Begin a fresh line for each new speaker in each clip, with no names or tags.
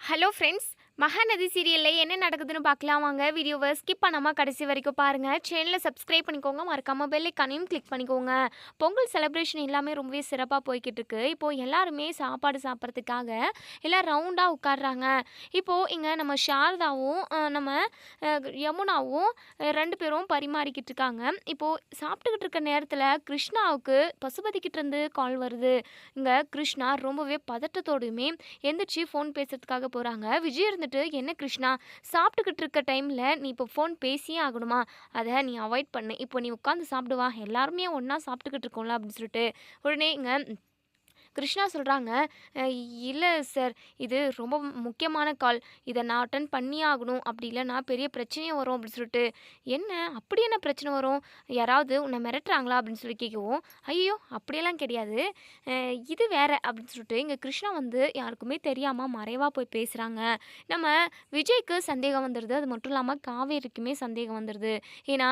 Hello friends, Mahanadi சீரியலில் என்ன நடக்குதுன்னு பார்க்கலாம் வாங்க. வீடியோவை ஸ்கிப் பண்ணாமல் கடைசி வரைக்கும் பாருங்கள். சேனலை சப்ஸ்கிரைப் பண்ணிக்கோங்க, மறக்காமல் பெல் ஐக்கானையும் கிளிக் பண்ணிக்கோங்க. பொங்கல் செலிப்ரேஷன் எல்லாமே ரொம்பவே சிறப்பாக போய்கிட்டு இருக்கு. இப்போது எல்லாருமே சாப்பாடு சாப்பிட்றதுக்காக எல்லாம் ரவுண்டாக உட்காடுறாங்க. இப்போது இங்கே நம்ம சாரதாவும் நம்ம யமுனாவும் ரெண்டு பேரும் பரிமாறிக்கிட்டு இருக்காங்க. இப்போது சாப்பிட்டுக்கிட்டு இருக்க நேரத்தில் கிருஷ்ணாவுக்கு பசுபதிக்கிட்டேருந்து கால் வருது. இங்கே கிருஷ்ணா ரொம்பவே பதட்டத்தோடையுமே எந்திரிச்சு ஃபோன் பேசுறதுக்காக போகிறாங்க. விஜய் இருந்துட்டு, என்ன கிருஷ்ணா, சாப்பிட்டுக்கிட்டு இருக்க டைமில் நீ இப்போ ஃபோன் பேசியே ஆகணுமா? அதை நீ அவாய்ட் பண்ணு. இப்போ நீ உட்காந்து சாப்பிடுவா, எல்லாருமே ஒன்றா சாப்பிட்டுக்கிட்டு இருக்கோம்ல அப்படின்னு சொல்லிட்டு உடனே இங்கே கிருஷ்ணா சொல்கிறாங்க, இல்லை சார், இது ரொம்ப முக்கியமான கால், இதை நான் அட்டன் பண்ணியே ஆகணும், அப்படி இல்லைன்னா பெரிய பிரச்சனையும் வரும் அப்படின்னு சொல்லிட்டு. என்ன அப்படி என்ன பிரச்சனை வரும்? யாராவது உன்னை மிரட்டுறாங்களா அப்படின்னு சொல்லி கேட்கவும், ஐயோ அப்படியெல்லாம் கிடையாது, இது வேற அப்படின்னு சொல்லிட்டு இங்கே கிருஷ்ணா வந்து யாருக்குமே தெரியாமல் மறைவாக போய் பேசுகிறாங்க. நம்ம விஜய்க்கு சந்தேகம் வந்துடுது, அது மட்டும் இல்லாமல் காவேரிக்குமே சந்தேகம் வந்துடுது. ஏன்னா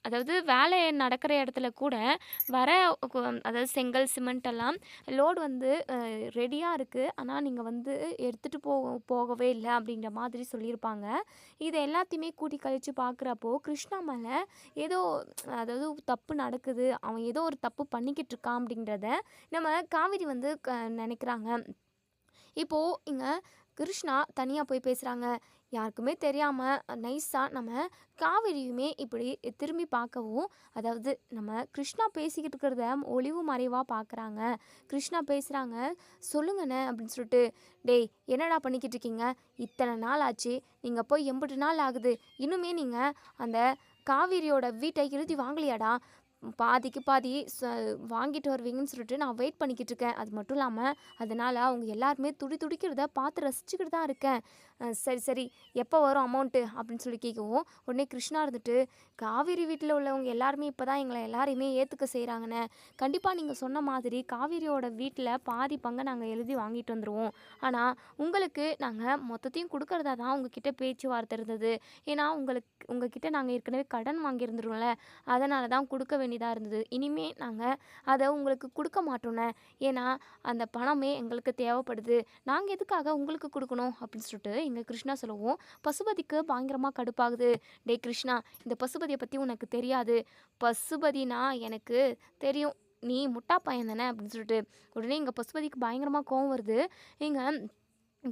அதாவது வேலை நடக்கிற இடத்துல கூட வர அதாவது செங்கல் சிமெண்ட் எல்லாம் லோடு வந்து ரெடியாக இருக்குது, ஆனால் நீங்கள் வந்து எடுத்துகிட்டு போகவே இல்லை அப்படின்ற மாதிரி சொல்லியிருப்பாங்க. இதை எல்லாத்தையுமே கூட்டி கழித்து பார்க்குறப்போ கிருஷ்ணா மேலே ஏதோ அதாவது தப்பு நடக்குது, அவன் ஏதோ ஒரு தப்பு பண்ணிக்கிட்டு இருக்கான் அப்படின்றத நம்ம காவேரி வந்து நினைக்கிறாங்க. இப்போது இங்கே கிருஷ்ணா தனியாக போய் பேசுகிறாங்க. யாருக்குமே தெரியாமல் நைஸாக நம்ம காவேரியுமே இப்படி திரும்பி பார்க்கவும், அதாவது நம்ம கிருஷ்ணா பேசிக்கிட்டு இருக்கிறத ஒளிவு மறைவாக பார்க்குறாங்க. கிருஷ்ணா பேசுகிறாங்க, சொல்லுங்கண்ணே அப்படின்னு சொல்லிட்டு. டேய், என்னடா பண்ணிக்கிட்டு இருக்கீங்க? இத்தனை நாள் ஆச்சு, நீங்கள் போய் 80 நாள் ஆகுது, இன்னுமே நீங்கள் அந்த காவேரியோட வீட்டை எழுதி வாங்கலையாடா? பாதிக்கு பாதி வாங்கிட்டு வருவீங்கன்னு சொல்லிட்டு நான் வெயிட் பண்ணிக்கிட்டு இருக்கேன். அது மட்டும் இல்லாமல் அதனால் அவங்க எல்லாருமே துடிக்கிறத பார்த்து ரசிச்சுக்கிட்டு தான் இருக்கேன். சரி சரி, எப்போ வரும் அமௌண்ட்டு அப்படின்னு சொல்லி கேட்கவும், உடனே கிருஷ்ணா இருந்துட்டு, காவேரி வீட்டில் உள்ளவங்க எல்லாருமே இப்போ தான் எங்களை எல்லாரையுமே ஏற்றுக்க செய்கிறாங்கண்ணே. கண்டிப்பாக நீங்கள் சொன்ன மாதிரி காவேரியோட வீட்டில் பாதி பங்கை நாங்கள் எழுதி வாங்கிட்டு வந்துடுவோம். ஆனால் உங்களுக்கு நாங்கள் மொத்தத்தையும் கொடுக்கறதா தான் உங்ககிட்ட பேச்சுவார்த்தை இருந்தது. ஏன்னா உங்ககிட்ட நாங்கள் ஏற்கனவே கடன் வாங்கியிருந்துருவோம்ல, அதனால தான் கொடுக்க வேண்டியதாக இருந்தது. இனிமேல் நாங்கள் அதை உங்களுக்கு கொடுக்க மாட்டோண்ணே. ஏன்னா அந்த பணமே எங்களுக்கு தேவைப்படுது, நாங்கள் எதுக்காக உங்களுக்கு கொடுக்கணும் அப்படின்னு சொல்லிட்டு இங்கே கிருஷ்ணா சொல்லவும், பசுபதிக்கு பயங்கரமாக கடுப்பாகுது. டே கிருஷ்ணா, இந்த பசுபதியை பற்றி உனக்கு தெரியாது. பசுபதினா எனக்கு தெரியும், நீ முட்டா பையன் தானே அப்படின்னு சொல்லிட்டு. உடனே இங்கே பசுபதிக்கு பயங்கரமாக கோவம் வருது. இங்கே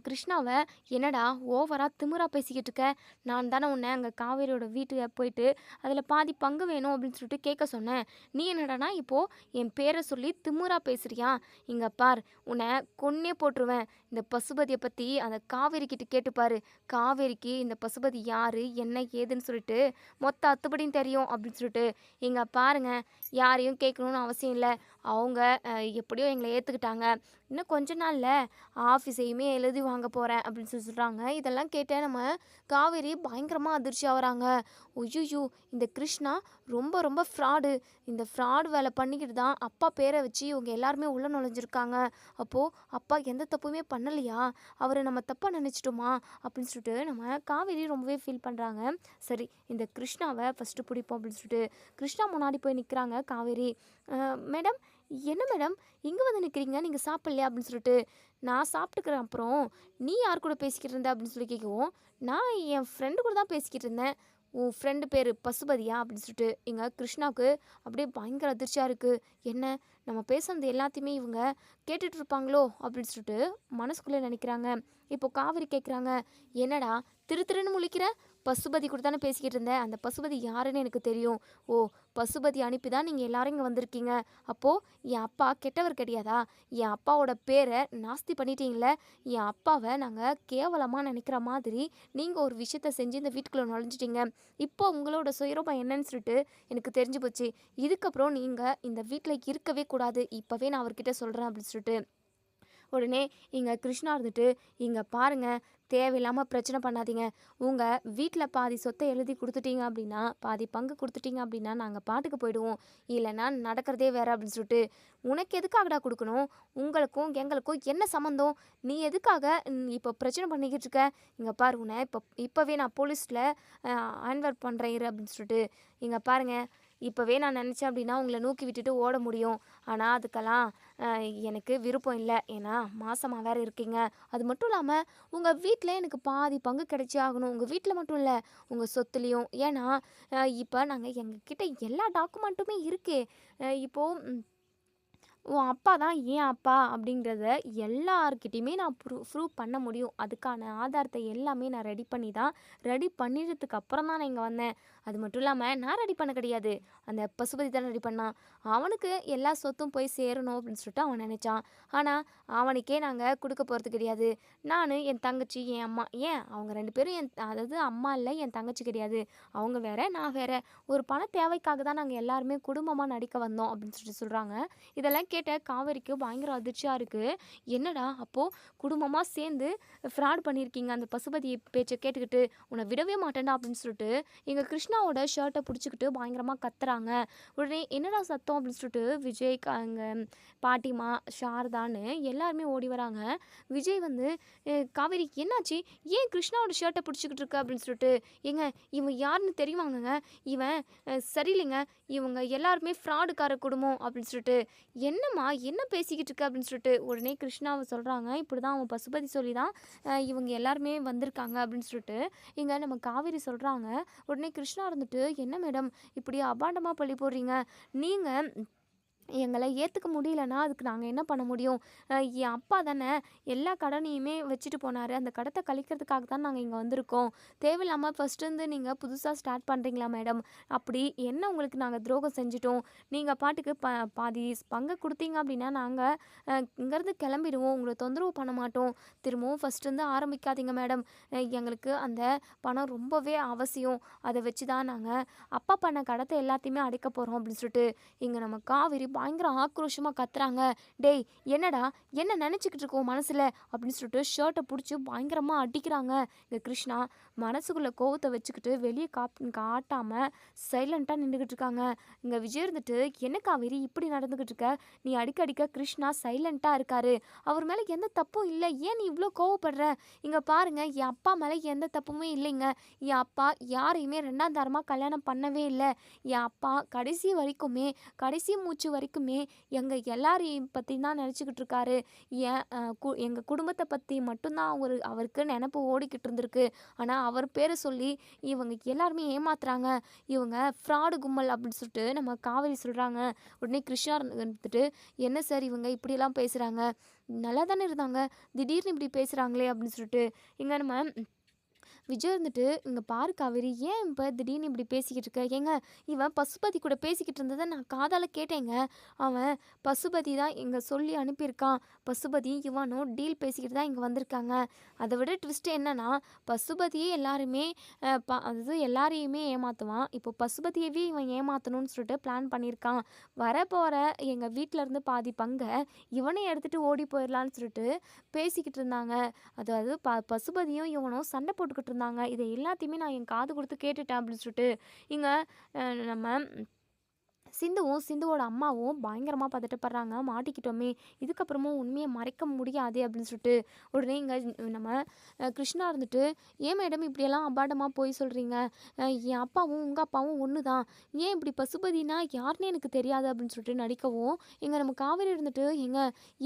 கிருஷ்ணாவை, என்னடா ஓவராக திமிரா பேசிக்கிட்டு இருக்க, நான் தானே உன்னை அங்கே காவேரியோட வீட்டுக்கு போயிட்டு அதில் பாதி பங்கு வேணும் அப்படின்னு சொல்லிட்டு கேட்க சொன்னேன். நீ என்னடானா இப்போது என் பேரை சொல்லி திமிரா பேசுறியா? இங்கே பார், உன்னை கொன்னே போட்டுருவேன். இந்த பசுபதியை பற்றி அந்த காவேரி கிட்ட கேட்டுப்பாரு. காவேரிக்கு இந்த பசுபதி யார் என்ன ஏதுன்னு சொல்லிட்டு மொத்த அத்துப்படியும் தெரியும் அப்படின்னு சொல்லிட்டு. இங்கே பாருங்க, யாரையும் கேட்கணுன்னு அவசியம் இல்லை, அவங்க எப்படியோ எங்களை ஏற்றுக்கிட்டாங்க, இன்னும் கொஞ்ச நாளில் ஆஃபீஸையுமே எழுதி வாங்க போகிறேன் அப்படின்னு சொல்லி சொல்கிறாங்க. இதெல்லாம் கேட்டால் நம்ம காவேரி பயங்கரமாக அதிர்ச்சி ஆகிறாங்க. ஐயோ, இந்த கிருஷ்ணா ரொம்ப ரொம்ப ஃப்ராடு, இந்த ஃப்ராடு வேலை பண்ணிக்கிட்டு தான் அப்பா பேரை வச்சு இவங்க எல்லாருமே உள்ளே நுழைஞ்சிருக்காங்க. அப்போது அப்பா எந்த தப்புமே பண்ணலையா? அவரை நம்ம தப்பாக நினச்சிட்டோமா அப்படின்னு சொல்லிட்டு நம்ம காவேரி ரொம்பவே ஃபீல் பண்ணுறாங்க. சரி, இந்த கிருஷ்ணாவை ஃபஸ்ட்டு பிடிப்போம் அப்படின்னு சொல்லிட்டு கிருஷ்ணா முன்னாடி போய் நிற்கிறாங்க காவேரி. மேடம், என்ன மேடம் இங்கே வந்து நிற்கிறீங்க, நீங்கள் சாப்பிட்லையா அப்படின்னு சொல்லிட்டு. நான் சாப்பிட்டுக்கிறேன், அப்புறம் நீ யார் கூட பேசிக்கிட்டு இருந்த அப்படின்னு சொல்லி கேட்கவும், நான் என் ஃப்ரெண்டு கூட தான் பேசிக்கிட்டு இருந்தேன். உன் ஃப்ரெண்டு பேர் பசுபதியா அப்படின்னு சொல்லிட்டு எங்கள் கிருஷ்ணாவுக்கு அப்படியே பயங்கர அதிர்ச்சியாக இருக்குது. என்ன, நம்ம பேசுனது எல்லாத்தையுமே இவங்க கேட்டுட்டு இருப்பாங்களோ அப்படின்னு சொல்லிட்டு மனசுக்குள்ளே நினைக்கிறாங்க. இப்போ காவேரி கேட்குறாங்க, என்னடா திருன்னு முழிக்கிற? பசுபதி கூட தானே பேசிக்கிட்டு இருந்தேன், அந்த பசுபதி யாருன்னு எனக்கு தெரியும். ஓ, பசுபதி அனுப்பி தான் நீங்கள் எல்லாரும் இங்கே வந்திருக்கீங்க. அப்போது என் அப்பா கெட்டவர் கிடையாதா? என் அப்பாவோட பேரை நாஸ்தி பண்ணிட்டீங்களே. என் அப்பாவை நாங்கள் கேவலமாக நினைக்கிற மாதிரி நீங்கள் ஒரு விஷயத்த செஞ்சு இந்த வீட்டுக்குள்ளே நுழைஞ்சிட்டிங்க. இப்போ உங்களோட சுயரூபம் என்னன்னு சொல்லிட்டு எனக்கு தெரிஞ்சு போச்சு. இதுக்கப்புறம் நீங்கள் இந்த வீட்டில் இருக்கவே கூடாது, இப்போவே நான் அவர்கிட்ட சொல்கிறேன் அப்படின்னு சொல்லிட்டு. உடனே இங்கே கிருஷ்ணா இருந்துட்டு, இங்கே பாருங்கள், தேவையில்லாமல் பிரச்சனை பண்ணாதீங்க. உங்கள் வீட்டில் பாதி சொத்தை எழுதி கொடுத்துட்டீங்க அப்படின்னா, பாதி பங்கு கொடுத்துட்டீங்க அப்படின்னா நாங்கள் பாட்டுக்கு போயிடுவோம், இல்லைன்னா நடக்கிறதே வேறு அப்படின்னு சொல்லிட்டு. உனக்கு எதுக்காகடா கொடுக்கணும்? உங்களுக்கும் எங்களுக்கும் என்ன சம்மந்தம்? நீ எதுக்காக இப்போ பிரச்சனை பண்ணிக்கிட்டு இருக்க? இங்கே பாரு, உன்னை இப்போவே நான் போலீஸில் ஹேண்ட்ஓவர் பண்ணுறேன் இரு அப்படின்னு சொல்லிட்டு. இங்கே பாருங்கள், இப்போவே நான் நினச்சேன் அப்படின்னா உங்களை நூக்கி விட்டுட்டு ஓட முடியும். ஆனால் அதுக்கெல்லாம் எனக்கு விருப்பம் இல்லை. ஏன்னா மாசமாக வேறு இருக்கீங்க. அது மட்டும் இல்லாமல் உங்கள் வீட்டில் எனக்கு பாதி பங்கு கிடைச்சே ஆகணும். உங்கள் வீட்டில் மட்டும் இல்லை, உங்கள் சொத்துலேயும். ஏன்னா இப்போ நாங்கள் எங்ககிட்ட எல்லா டாக்குமெண்ட்டுமே இருக்கே. இப்போது உன் அப்பா தான் ஏன் அப்பா அப்படிங்கிறத எல்லார்கிட்டையுமே நான் ப்ரூவ் பண்ண முடியும். அதுக்கான ஆதாரத்தை எல்லாமே நான் ரெடி பண்ணிடுறதுக்கு அப்புறம் தான் நான் இங்கே வந்தேன். அது மட்டும் இல்லாமல் நான் ரெடி பண்ண கிடையாது, அந்த பசுபதி தான் ரெடி பண்ணான். அவனுக்கு எல்லா சொத்தும் போய் சேரணும் அப்படின்னு சொல்லிட்டு அவன் நினச்சான். ஆனால் அவனுக்கே நாங்கள் கொடுக்க போகிறது கிடையாது. நான், என் தங்கச்சி, என் அம்மா, ஏன் அவங்க 2 பேரும் அதாவது அம்மா இல்லை, என் தங்கச்சி கிடையாது, அவங்க வேற நான் வேற. ஒரு பண தேவைக்காக தான் நாங்கள் எல்லாருமே குடும்பமாக நடிக்க வந்தோம் அப்படின்னு சொல்லிட்டு சொல்கிறாங்க. இதெல்லாம் கேட்ட காவேரிக்கு பயங்கர அதிர்ச்சியாக இருக்குது. என்னடா அப்போது குடும்பமாக சேர்ந்து ஃப்ராட் பண்ணியிருக்கீங்க, அந்த பசுபதி பேச்சை கேட்டுக்கிட்டு உன்னை விடவே மாட்டேன்டா அப்படின்னு சொல்லிட்டு எங்கள் கிருஷ்ணாவோட ஷர்ட்டை பிடிச்சிக்கிட்டு பயங்கரமாக கத்துறாங்க. உடனே என்னடா சத்தம் அப்படின்னு சொல்லிட்டு விஜய், அங்கே பாட்டிமா, சாரதான்னு எல்லாருமே ஓடி வராங்க. விஜய் வந்து காவேரி என்னாச்சு, ஏன் கிருஷ்ணாவோட ஷர்ட்டை பிடிச்சிக்கிட்டு இருக்க அப்படின்னு சொல்லிட்டு, ஏங்க இவன் யாருன்னு தெரியுமாங்கங்க, இவன் சரியில்லைங்க, இவங்க எல்லாருமே ஃப்ராடுக்கார குடும்பம் அப்படின்னு சொல்லிட்டு, என்னம்மா என்ன பேசிக்கிட்டு இருக்க அப்படின்னு சொல்லிட்டு உடனே கிருஷ்ணாவை சொல்கிறாங்க. இப்படி தான் அவன் பசுபதி சொல்லி தான் இவங்க எல்லாருமே வந்திருக்காங்க அப்படின்னு சொல்லிட்டு இங்கே நம்ம காவேரி சொல்கிறாங்க. உடனே கிருஷ்ணா இருந்துட்டு, என்ன மேடம் இப்படி அபாண்டமாக பழி போடுறீங்க, நீங்கள் எங்களை ஏற்றுக்க முடியலன்னா அதுக்கு நாங்கள் என்ன பண்ண முடியும்? என் அப்பா தானே எல்லா கடனையுமே வச்சுட்டு போனார், அந்த கடத்தை கழிக்கிறதுக்காக தான் நாங்கள் இங்கே வந்திருக்கோம். தேவையில்லாமல் ஃபஸ்ட்டு நீங்கள் புதுசாக ஸ்டார்ட் பண்ணுறீங்களா மேடம்? அப்படி என்ன உங்களுக்கு நாங்கள் துரோகம் செஞ்சிட்டோம்? நீங்கள் பாட்டுக்கு பாதி பங்கை கொடுத்தீங்க அப்படின்னா நாங்கள் இங்கேருந்து கிளம்பிடுவோம், உங்களை தொந்தரவு பண்ண மாட்டோம். திரும்பவும் ஃபஸ்ட்டுருந்து ஆரம்பிக்காதீங்க மேடம், எங்களுக்கு அந்த பணம் ரொம்பவே அவசியம். அதை வச்சு தான் நாங்கள் அப்பா பண்ண கடத்தை எல்லாத்தையுமே அடைக்க போகிறோம் அப்படின்னு சொல்லிட்டு இங்கே நம்ம காவேரி பயங்கர ஆக்ரோஷமாக கத்துறாங்க. டேய் என்னடா என்ன நினச்சிக்கிட்டு இருக்கோம் மனசில் அப்படின்னு சொல்லிட்டு ஷர்ட்டை பிடிச்சி பயங்கரமாக அடிக்கிறாங்க. இங்கே கிருஷ்ணா மனசுக்குள்ளே கோவத்தை வச்சுக்கிட்டு வெளியே காட்டாமல் சைலண்ட்டாக நின்றுக்கிட்டு இருக்காங்க. இங்கே விஜய் இருந்துட்டு, என்ன காவேரி இப்படி நடந்துக்கிட்டு இருக்க, நீ அடிக்க கிருஷ்ணா சைலண்ட்டாக இருக்காரு, அவர் மேலே எந்த தப்பும் இல்லை, ஏன் நீ இவ்வளோ கோவப்படுற? இங்கே பாருங்க, என் அப்பா மேலே எந்த தப்புமே இல்லைங்க. என் அப்பா யாரையுமே 2ஆம் தரமாக கல்யாணம் பண்ணவே இல்லை. என் அப்பா கடைசி மூச்சு வரைக்குமே எங்கள் எல்லாரையும் பற்றி தான் நினச்சிக்கிட்டு இருக்காரு. எங்கள் குடும்பத்தை பற்றி மட்டும்தான் அவருக்கு நினப்பு ஓடிக்கிட்டு இருந்திருக்கு. ஆனால் அவர் பேரை சொல்லி இவங்க எல்லாருமே ஏமாத்துறாங்க, இவங்க ஃப்ராடு கும்பல் அப்படின்னு சொல்லிட்டு நம்ம காவேரி சொல்கிறாங்க. உடனே கிருஷ்ணா இருந்துட்டு, என்ன சார் இவங்க இப்படியெல்லாம் பேசுகிறாங்க, நல்லா தானே இருந்தாங்க, திடீர்னு இப்படி பேசுகிறாங்களே அப்படின்னு சொல்லிட்டு இங்கே நம்ம விஜய் இருந்துட்டு, இங்கே பாரு காவேரி, ஏன் இப்போ திடீர்னு இப்படி பேசிக்கிட்டு இருக்க? ஏங்க இவன் பசுபதி கூட பேசிக்கிட்டு இருந்ததை நான் காதால் கேட்டேங்க. அவன் பசுபதி தான் இங்கே சொல்லி அனுப்பியிருக்கான். பசுபதி இவனும் டீல் பேசிக்கிட்டு தான் இங்கே வந்திருக்காங்க. அதை விட ட்விஸ்ட் என்னன்னா, பசுபதியே அதாவது எல்லாரையுமே ஏமாற்றுவான். இப்போ பசுபதியவே இவன் ஏமாற்றணும்னு சொல்லிட்டு பிளான் பண்ணியிருக்கான். வரப்போகிற எங்கள் வீட்டிலேருந்து பாதி பங்கை இவனே எடுத்துகிட்டு ஓடி போயிடலான்னு சொல்லிட்டு பேசிக்கிட்டு இருந்தாங்க. அதாவது பசுபதியும் இவனும் சண்டை போட்டுக்கிட்டு இருந்தாங்க. இதை எல்லாத்தையுமே நான் என் காது கொடுத்து கேட்டுட்டேன் அப்படின்னு சொல்லிட்டு இங்கே நம்ம சிந்துவோட அம்மாவும் பயங்கரமாக பதட்டப்படுறாங்க. மாட்டிக்கிட்டோமே, இதுக்கப்புறமும் உண்மையை மறைக்க முடியாது அப்படின்னு சொல்லிட்டு உடனே இங்கே நம்ம கிருஷ்ணா இருந்துட்டு, ஏன் மேடம் இப்படியெல்லாம் அபாண்டமாக போய் சொல்கிறீங்க, என் அப்பாவும் உங்கள் அப்பாவும் ஒன்று தான், ஏன் இப்படி பசுபதினா யாருன்னே எனக்கு தெரியாது அப்படின்னு சொல்லிட்டு நடிக்கவும் இங்கே நம்ம காவேரி இருந்துட்டு,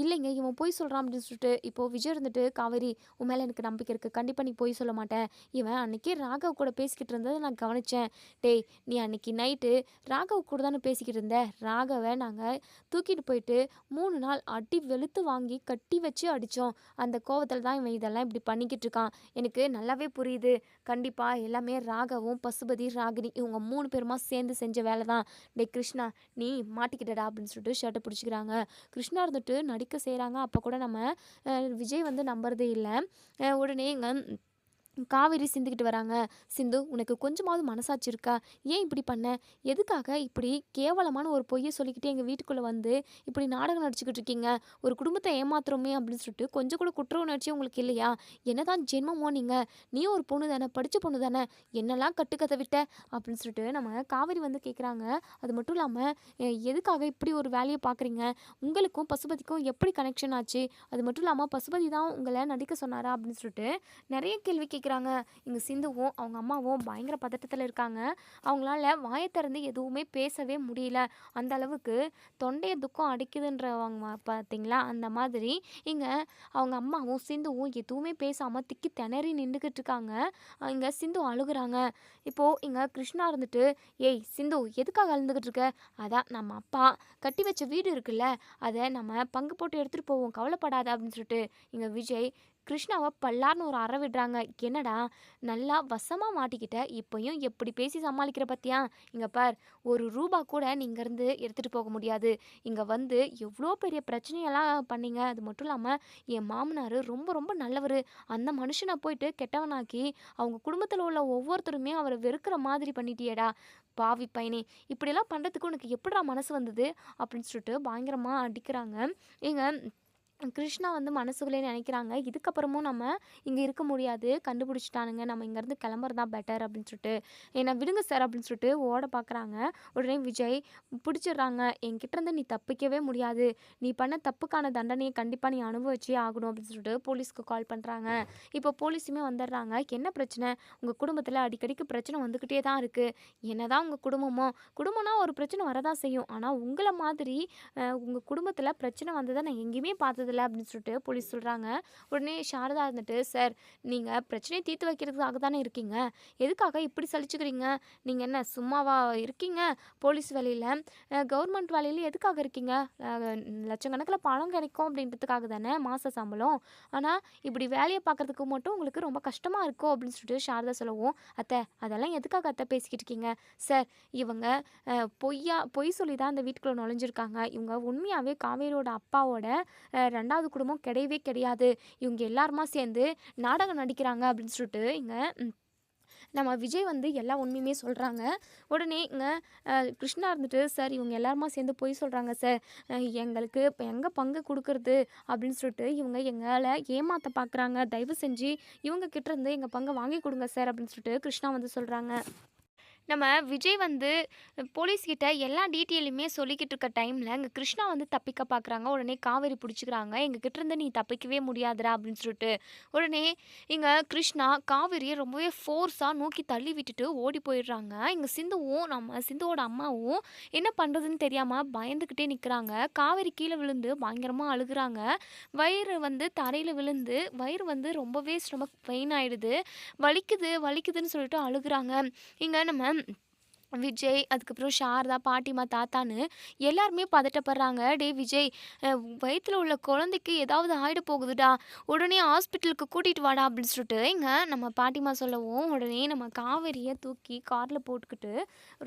இல்லைங்க இவன் போய் சொல்கிறான் அப்படின்னு சொல்லிட்டு இப்போது விஜய் இருந்துட்டு, காவேரி உன் மேலே எனக்கு நம்பிக்கை இருக்குது, கண்டிப்பாக நீ போய் சொல்ல மாட்டேன், இவன் அன்றைக்கி ராகவ் கூட பேசிக்கிட்டு இருந்ததை நான் கவனித்தேன். டேய் நீ அன்றைக்கி நைட்டு ராகவ் கூட தானே பேசிக்கிட்டு இருந்த, ராகவை நாங்கள் தூக்கிட்டு போயிட்டு 3 நாள் அடி வெளுத்து வாங்கி கட்டி வச்சு அடித்தோம். அந்த கோவத்தில் தான் இவன் இதெல்லாம் இப்படி பண்ணிக்கிட்டு இருக்கான். எனக்கு நல்லாவே புரியுது, கண்டிப்பாக எல்லாமே ராகவும் பசுபதி ராகினி இவங்க 3 பேருமா சேர்ந்து செஞ்ச வேலை தான். டே கிருஷ்ணா நீ மாட்டிக்கிட்டடா அப்படின்னு சொல்லிட்டு ஷர்ட்டை பிடிச்சிக்கிறாங்க. கிருஷ்ணா இருந்துட்டு நடிக்க செய்கிறாங்க. அப்போ கூட நம்ம விஜய் வந்து நம்புறதே இல்லை. உடனே இங்கே காவேரி சிந்துக்கிட்டு வராங்க. சிந்து உனக்கு கொஞ்சமாவது மனசாட்சி இருக்கா, ஏன் இப்படி பண்ண, எதுக்காக இப்படி கேவலமான ஒரு பொய்யை சொல்லிக்கிட்டு எங்கள் வீட்டுக்குள்ளே வந்து இப்படி நாடகம் நடிச்சுக்கிட்டு இருக்கீங்க, ஒரு குடும்பத்தை ஏமாத்துறோமே அப்படின்னு சொல்லிட்டு கொஞ்சம் கூட குற்ற உணர்ச்சி உங்களுக்கு இல்லையா, என்னதான் ஜென்மமோ நீங்கள், நீ ஒரு பொண்ணு தானே, படித்த பொண்ணு தானே, என்னெல்லாம் கட்டுக்கதை விட்ட அப்படின்னு சொல்லிட்டு நம்ம காவேரி வந்து கேட்குறாங்க. அது மட்டும் இல்லாமல் எதுக்காக இப்படி ஒரு வேலையை பார்க்குறீங்க, உங்களுக்கும் பசுபதிக்கும் எப்படி கனெக்ஷன் ஆச்சு, அது மட்டும் இல்லாமல் பசுபதி தான் உங்களை நடிக்க சொன்னாரா அப்படின்னு சொல்லிட்டு நிறைய கேள்வி கேட்குறாங்க. அடிக்கிறாங்க. இங்கே சிந்துவும் அவங்க அம்மாவும் பயங்கர பதட்டத்தில் இருக்காங்க. அவங்களால வாயை திறந்து எதுவுமே பேசவே முடியல. அந்த அளவுக்கு தொண்டைய துக்கம் அடிக்குதுன்றவங்க பார்த்தீங்களா, அந்த மாதிரி இங்கே அவங்க அம்மாவும் சிந்துவும் எதுவுமே பேசாமல் திக்கி திணறி நின்றுக்கிட்டு இருக்காங்க. இங்கே சிந்து அழுகுறாங்க. இப்போது இங்கே கிருஷ்ணா இருந்துட்டு, ஏய் சிந்து எதுக்காக அழுந்துக்கிட்டு இருக்க? அதான் நம்ம அப்பா கட்டி வச்ச வீடு இருக்குல்ல, அதை நம்ம பங்கு போட்டு எடுத்துகிட்டு போவோம், கவலைப்படாத அப்படின்னு சொல்லிட்டு இங்கே விஜய் கிருஷ்ணாவை பல்லார்னு ஒரு அறை விடுறாங்க. என்னடா நல்லா வசமாக மாட்டிக்கிட்ட, இப்போயும் எப்படி பேசி சமாளிக்கிற பத்தியா? இங்கே பார், ஒரு ரூபா கூட நீ இங்கேருந்து எடுத்துகிட்டு போக முடியாது. இங்கே வந்து எவ்வளோ பெரிய பிரச்சனையெல்லாம் பண்ணீங்க. அது மட்டும் இல்லாமல் என் மாமனார் ரொம்ப ரொம்ப நல்லவர். அந்த மனுஷனை போயிட்டு கெட்டவனாக்கி அவங்க குடும்பத்தில் உள்ள ஒவ்வொருத்தருமே அவரை வெறுக்கிற மாதிரி பண்ணிட்டியேடா பாவி பையனே. இப்படியெல்லாம் பண்ணுறதுக்கு உனக்கு எப்படிடா மனசு வந்தது அப்படின்னு சொல்லிட்டு பயங்கரமாக அடிக்கிறாங்க. எங்க கிருஷ்ணா வந்து மனசுக்குள்ளே நினைக்கிறாங்க, இதுக்கப்புறமும் நம்ம இங்கே இருக்க முடியாது, கண்டுபிடிச்சிட்டானுங்க, நம்ம இங்கேருந்து கிளம்புறது தான் பெட்டர் அப்படின்னு சொல்லிட்டு, என்னை விடுங்க சார் அப்படின்னு சொல்லிட்டு ஓட பார்க்குறாங்க. உடனே விஜய் பிடிச்சிடுறாங்க. என்கிட்டேருந்து நீ தப்பிக்கவே முடியாது, நீ பண்ண தப்புக்கான தண்டனையை கண்டிப்பாக நீ அனுபவிச்சே ஆகணும் அப்படின்னு சொல்லிட்டு போலீஸ்க்கு கால் பண்ணுறாங்க. இப்போ போலீஸுமே வந்துடுறாங்க. என்ன பிரச்சனை? உங்கள் குடும்பத்தில் அடிக்கடிக்கு பிரச்சனை வந்துக்கிட்டே தான் இருக்குது. என்னதான் உங்கள் குடும்பம்னா ஒரு பிரச்சனை வரதான் செய்யும். ஆனால் உங்களை மாதிரி உங்கள் குடும்பத்தில் பிரச்சனை வந்ததை நான் எங்கேயுமே பார்த்ததில்ல அப்படின்னு சொல்லிட்டு போலீஸ் சொல்கிறாங்க. உடனே சாரதா இருந்துட்டு, சார் நீங்கள் பிரச்சனையை தீர்த்து வைக்கிறதுக்காக தானே இருக்கீங்க, எதுக்காக இப்படி சலிச்சுக்கிறீங்க? நீங்கள் என்ன சும்மாவா இருக்கீங்க? போலீஸ் வேலையில் கவர்மெண்ட் வேலையில் எதுக்காக இருக்கீங்க? லட்சக்கணக்கில் பணம் கிடைக்கும் அப்படின்றதுக்காக தானே மாத சம்பளம். ஆனால் இப்படி வேலையை பார்க்குறதுக்கு மட்டும் உங்களுக்கு ரொம்ப கஷ்டமாக இருக்கும் அப்படின்னு சொல்லிட்டு சாரதா சொல்லவும், அத்தை அதெல்லாம் எதுக்காக அத்தை பேசிக்கிட்டு இருக்கீங்க? சார் இவங்க பொய் சொல்லி தான் அந்த வீட்டுக்குள்ளே நுழைஞ்சிருக்காங்க. இவங்க உண்மையாகவே காவேரியோட அப்பாவோட ரெண்டாவது குடும்பம் கிடையவே கிடையாது. இவங்க எல்லாருமா சேர்ந்து நாடகம் நடிக்கிறாங்க அப்படின்னு சொல்லிட்டு இங்கே நம்ம விஜய் வந்து எல்லா உண்மையுமே சொல்கிறாங்க. உடனே இங்கே கிருஷ்ணா இருந்துட்டு, சார் இவங்க எல்லாருமா சேர்ந்து போய் சொல்கிறாங்க சார், எங்களுக்கு இப்போ எங்கே பங்கு கொடுக்குறது அப்படின்னு சொல்லிட்டு இவங்க எங்களை ஏமாற்ற பார்க்குறாங்க, தயவு செஞ்சு இவங்க கிட்டேருந்து எங்கள் பங்கை வாங்கி கொடுங்க சார் அப்படின்னு சொல்லிட்டு கிருஷ்ணா வந்து சொல்கிறாங்க. நம்ம விஜய் வந்து போலீஸ்கிட்ட எல்லா டீட்டெயிலுமே சொல்லிக்கிட்டு இருக்க டைமில் இங்கே கிருஷ்ணா வந்து தப்பிக்க பார்க்குறாங்க. உடனே காவேரி பிடிச்சிக்கிறாங்க. எங்ககிட்ட இருந்து நீ தப்பிக்கவே முடியாதுடா அப்படின்னு சொல்லிட்டு. உடனே இங்கே கிருஷ்ணா காவேரியை ரொம்பவே ஃபோர்ஸாக நோக்கி தள்ளி விட்டுட்டு ஓடி போயிடுறாங்க. இங்கே சிந்துவும் நம்ம சிந்துவோட அம்மாவும் என்ன பண்ணுறதுன்னு தெரியாமல் பயந்துக்கிட்டே நிற்கிறாங்க. காவேரி கீழே விழுந்து பயங்கரமாக அழுகுறாங்க. வயிறு வந்து தரையில் விழுந்து வயிறு வந்து ரொம்பவே ஸ்டொமக் பெயின் ஆகிடுது. வலிக்குது வலிக்குதுன்னு சொல்லிட்டு அழுகுறாங்க. இங்கே நம்ம விஜய், அதுக்கப்புறம் சாரதா, பாட்டிமா, தாத்தான்னு எல்லாருமே பதட்டப்படுறாங்க. டே விஜய், வயிற்றில் உள்ள குழந்தைக்கு ஏதாவது ஆகிட போகுதுடா, உடனே ஹாஸ்பிட்டலுக்கு கூட்டிகிட்டு வாடா அப்படின்னு சொல்லிட்டு இங்கே நம்ம பாட்டிமா சொல்லவும், உடனே நம்ம காவேரியை தூக்கி காரில் போட்டுக்கிட்டு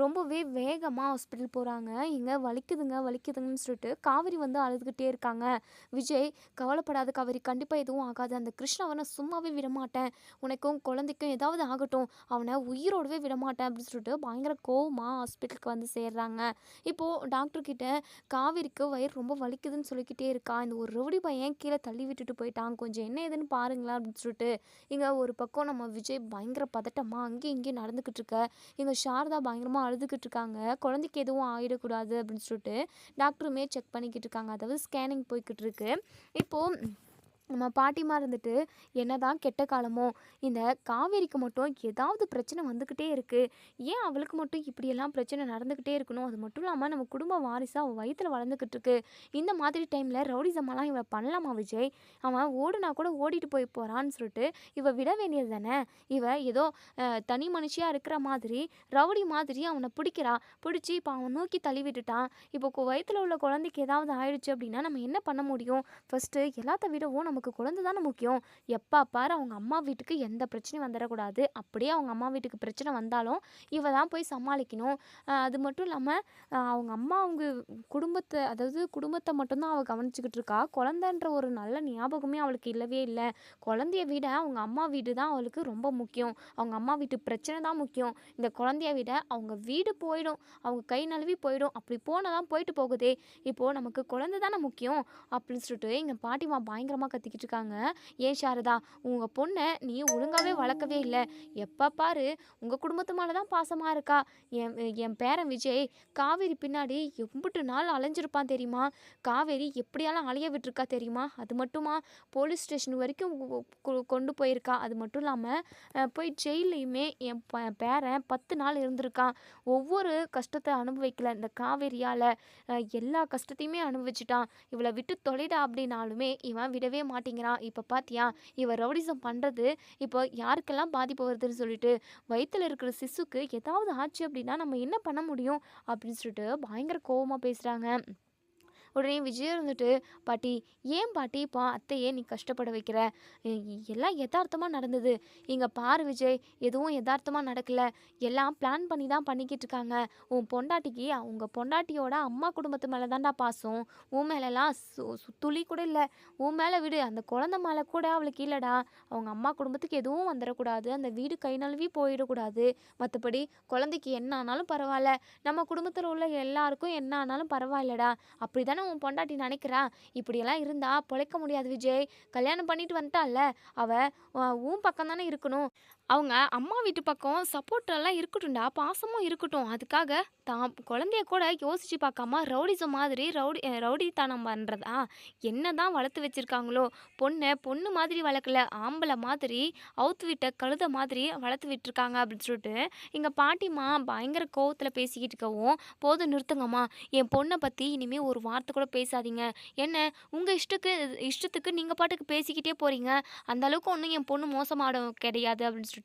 ரொம்பவே வேகமாக ஹாஸ்பிட்டல் போகிறாங்க. இங்கே வலிக்குதுங்கன்னு சொல்லிட்டு காவேரி வந்து அழுதுகிட்டே இருக்காங்க. விஜய், கவலைப்படாத காவேரி, கண்டிப்பாக எதுவும் ஆகாது, அந்த கிருஷ்ணாவை நான் சும்மாவே விடமாட்டேன், உனக்கும் குழந்தைக்கும் ஏதாவது ஆகட்டும், அவனை உயிரோடவே விடமாட்டேன் அப்படின்னு சொல்லிட்டு பயங்கர கோவமா ஹாஸ்பிட்டலுக்கு வந்து சேர்றாங்க. இப்போது டாக்டர்கிட்ட காவேரிக்கு வயிறு ரொம்ப வலிக்குதுன்னு சொல்லிக்கிட்டே இருக்கா, இந்த ஒரு ரவுடி பையன் கீழே தள்ளி விட்டுட்டு போயிட்டான், கொஞ்சம் என்ன ஏதுன்னு பாருங்களேன் அப்படின்னு சொல்லிட்டு இங்கே ஒரு பக்கம் நம்ம விஜய் பயங்கர பதட்டமாக அங்கேயும் இங்கேயும் நடந்துக்கிட்டு இருக்க. இங்கே சாரதா பயங்கரமாக அழுதுகிட்டு இருக்காங்க. குழந்தைக்கு எதுவும் ஆகிடக்கூடாது அப்படின்னு சொல்லிட்டு டாக்டருமே செக் பண்ணிக்கிட்டு இருக்காங்க. அதாவது ஸ்கேனிங் போய்கிட்டு இருக்கு. இப்போது நம்ம பாட்டிமா இருந்துட்டு, என்னதான் கெட்ட காலமோ இந்த காவேரிக்கு மட்டும் ஏதாவது பிரச்சனை வந்துக்கிட்டே இருக்குது, ஏன் அவளுக்கு மட்டும் இப்படியெல்லாம் பிரச்சனை நடந்துக்கிட்டே இருக்கணும், அது மட்டும் இல்லாமல் நம்ம குடும்ப வாரிசாக அவள் வயிற்றில் வளர்ந்துக்கிட்டு இருக்கு, இந்த மாதிரி டைமில் ரவுடிசமெல்லாம் இவன் பண்ணலாமா விஜய், அவன் ஓடுனா கூட ஓடிட்டு போய் போகிறான்னு சொல்லிட்டு இவ விட வேண்டியது தானே, இவ ஏதோ தனி மனுஷியாக இருக்கிற மாதிரி ரவுடி மாதிரி அவனை பிடிச்சி இப்போ அவன் நோக்கி தள்ளி விட்டுட்டான். இப்போ வயிற்றில் உள்ள குழந்தைக்கு ஏதாவது ஆயிடுச்சு அப்படின்னா நம்ம என்ன பண்ண முடியும்? ஃபஸ்ட்டு எல்லாத்த விடவும் நமக்கு குழந்தை தானே முக்கியம். எப்போ பாரு அவங்க அம்மா வீட்டுக்கு எந்த பிரச்சனையும் வந்துடக்கூடாது. அப்படியே அவங்க அம்மா வீட்டுக்கு பிரச்சனை வந்தாலும் இவ தான் போய் சமாளிக்கணும். அது மட்டும் இல்லாமல் அவங்க அம்மா அவங்க குடும்பத்தை மட்டும்தான் அவள் கவனிச்சுக்கிட்டு இருக்கா. குழந்தைன்ற ஒரு நல்ல ஞாபகமே அவளுக்கு இல்லவே இல்லை. குழந்தைய விட அவங்க அம்மா வீடு தான் அவளுக்கு ரொம்ப முக்கியம். அவங்க அம்மா வீட்டு பிரச்சனை தான் முக்கியம். இந்த குழந்தைய விட அவங்க வீடு போயிடும், அவங்க கை நழுவி போயிடும். அப்படி போனால் தான் போயிட்டு போகுதே, இப்போது நமக்கு குழந்தை தானே முக்கியம் அப்படின்னு சொல்லிட்டு எங்கள் பாட்டிமா பயங்கரமாக கத்திக்கிட்டு இருக்காங்க. ஏன் சாரதா, உங்க பொண்ணை நீ ஒழுங்காவே வளர்க்கவே இல்லை. எப்போ பாரு உங்க குடும்பத்து மேலே தான் பாசமாக இருக்கா. என் என் பேரன் விஜய் காவேரி பின்னாடி எம்பிட்டு நாள் அலைஞ்சிருப்பான் தெரியுமா. காவேரி எப்படியெல்லாம் அலைய விட்டுருக்கா தெரியுமா. அது மட்டுமா போலீஸ் ஸ்டேஷன் வரைக்கும் கொண்டு போயிருக்கா. அது மட்டும் இல்லாமல் போய் ஜெயிலையுமே என் பேரன் 10 நாள் இருந்திருக்கான். ஒவ்வொரு கஷ்டத்தை அனுபவிக்கல இந்த காவேரியால். எல்லா கஷ்டத்தையுமே அனுபவிச்சுட்டான். இவளை விட்டு தொலைடா அப்படின்னாலுமே இவன் விடவே மாட்டேங்கிறான். இப்போ பார்த்தியா இவ ரவுடிசம் பண்ணுறது இப்போ யாருக்கெல்லாம் பாதிப்பு வருதுன்னு சொல்லிட்டு வயிற்றில் இருக்கிற சிசுக்கு ஏதாவது ஆச்சு அப்படின்னா நம்ம என்ன பண்ண முடியும் அப்படின்னு சொல்லிட்டு பயங்கர கோபமாக பேசுகிறாங்க. உடனே விஜய் இருந்துட்டு, பாட்டி ஏன் பாட்டி இப்போ அத்தையே நீ கஷ்டப்பட வைக்கிற. எல்லாம் யதார்த்தமாக நடந்தது. இங்கே பாரு விஜய், எதுவும் யதார்த்தமாக நடக்கல. எல்லாம் பிளான் பண்ணி தான் பண்ணிக்கிட்டு இருக்காங்க. உன் பொண்டாட்டிக்கு உங்கள் பொண்டாட்டியோட அம்மா குடும்பத்து மேலே தான்டா பாசம். உன் மேலெல்லாம் துளி கூட இல்லை. உன் மேலே விடு, அந்த குழந்தை மேலே கூட அவளுக்கு இல்லைடா. அவங்க அம்மா குடும்பத்துக்கு எதுவும் வந்துடக்கூடாது. அந்த வீடு கை நழுவி போயிடக்கூடாது. மற்றபடி குழந்தைக்கு என்ன ஆனாலும் பரவாயில்ல. நம்ம குடும்பத்தில் உள்ள எல்லாருக்கும் என்ன ஆனாலும் பரவாயில்லடா. அப்படி தானே உன் பொண்டாட்டி நினைக்கிறா. இப்படியெல்லாம் இருந்தா பொழைக்க முடியாது விஜய். கல்யாணம் பண்ணிட்டு வந்துட்டால, அவ உன் பக்கம் தானே இருக்கணும். அவங்க அம்மா வீட்டு பக்கம் சப்போர்ட்டெல்லாம் இருக்கட்டும்டா, பாசமும் இருக்கட்டும். அதுக்காக தான் குழந்தைய கூட யோசிச்சு பார்க்காம ரவுடிசம் மாதிரி ரவுடித்தனம் பண்ணுறதா. என்ன தான் வளர்த்து வச்சுருக்காங்களோ. பொண்ணு மாதிரி வளர்க்கல, ஆம்பளை மாதிரி அவுத்து விட்ட கழுத மாதிரி வளர்த்து விட்டுருக்காங்க அப்படின்னு சொல்லிட்டு எங்கள் பாட்டிம்மா பயங்கர கோவத்தில் பேசிக்கிட்டு இருக்கவும், போதும் நிறுத்துங்கம்மா, என் பொண்ணை பற்றி இனிமேல் ஒரு வார்த்தை கூட பேசாதீங்க. என்ன உங்கள் இஷ்டத்துக்கு நீங்கள் பாட்டுக்கு பேசிக்கிட்டே போகிறீங்க. அந்த அளவுக்கு ஒன்றும் என் பொண்ணு மோசமாட கிடையாது அப்படின்னு சொல்லிட்டு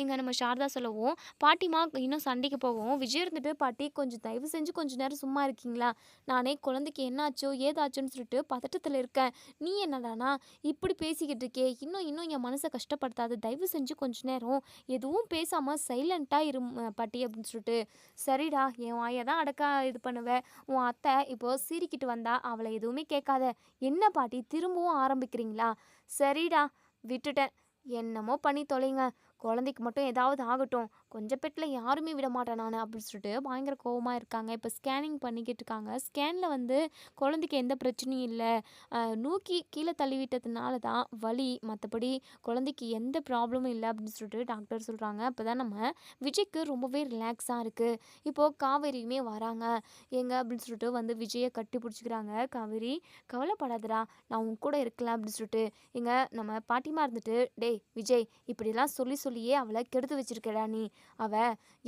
இங்கே நம்ம சாரதா சொல்லவும், பாட்டிமா இன்னும் சண்டைக்கு போகவும் விஜய் இருந்துட்டு, பாட்டி கொஞ்சம் தயவு செஞ்சு கொஞ்ச நேரம் சும்மா இருக்கீங்களா. நானே குழந்தைக்கு என்னாச்சோ ஏதாச்சோன்னு சொல்லிட்டு பதட்டத்தில் இருக்கேன். நீ என்னடானா இப்படி பேசிக்கிட்டு இருக்கே. இன்னும் என் மனசை கஷ்டப்படுத்தாது. தயவு செஞ்சு கொஞ்ச நேரம் எதுவும் பேசாமல் சைலண்ட்டாக இரு பாட்டி அப்படின்னு சொல்லிட்டு. சரிடா, என் வாயை தான் அடக்கா இது பண்ணுவேன். உன் அத்தை இப்போ சீறிக்கிட்டு வந்தா அவளை எதுவுமே கேட்காத. என்ன பாட்டி திரும்பவும் ஆரம்பிக்கிறீங்களா. சரிடா, விட்டுட்டேன். என்னமோ பண்ணி தொலைங்க. குழந்தைக்கு மட்டும் ஏதாவது ஆகட்டும். கொஞ்சம் பெட்டில் யாருமே விட மாட்டேன் நான் அப்படின்னு சொல்லிட்டு பயங்கர கோவமாக இருக்காங்க. இப்போ ஸ்கேனிங் பண்ணிக்கிட்டு இருக்காங்க. ஸ்கேனில் வந்து குழந்தைக்கு எந்த பிரச்சனையும் இல்லை. நூக்கி கீழே தள்ளிவிட்டதுனால தான் வலி, மற்றபடி குழந்தைக்கு எந்த ப்ராப்ளமும் இல்லை அப்படின்னு சொல்லிட்டு டாக்டர் சொல்கிறாங்க. அப்போ தான் நம்ம விஜய்க்கு ரொம்பவே ரிலாக்ஸாக இருக்குது. இப்போது காவேரியுமே வராங்க. எங்க அப்படின்னு சொல்லிட்டு வந்து விஜயை கட்டி பிடிச்சிக்கிறாங்க. காவேரி கவலைப்படாதடா, நான் உன் கூட இருக்கலாம் அப்படின்னு சொல்லிட்டு எங்க நம்ம பாட்டிமா இருந்துட்டு, டேய் விஜய், இப்படிலாம் சொல்லியே அவளை கெடுத்து வச்சிருக்கடா நீ. அவ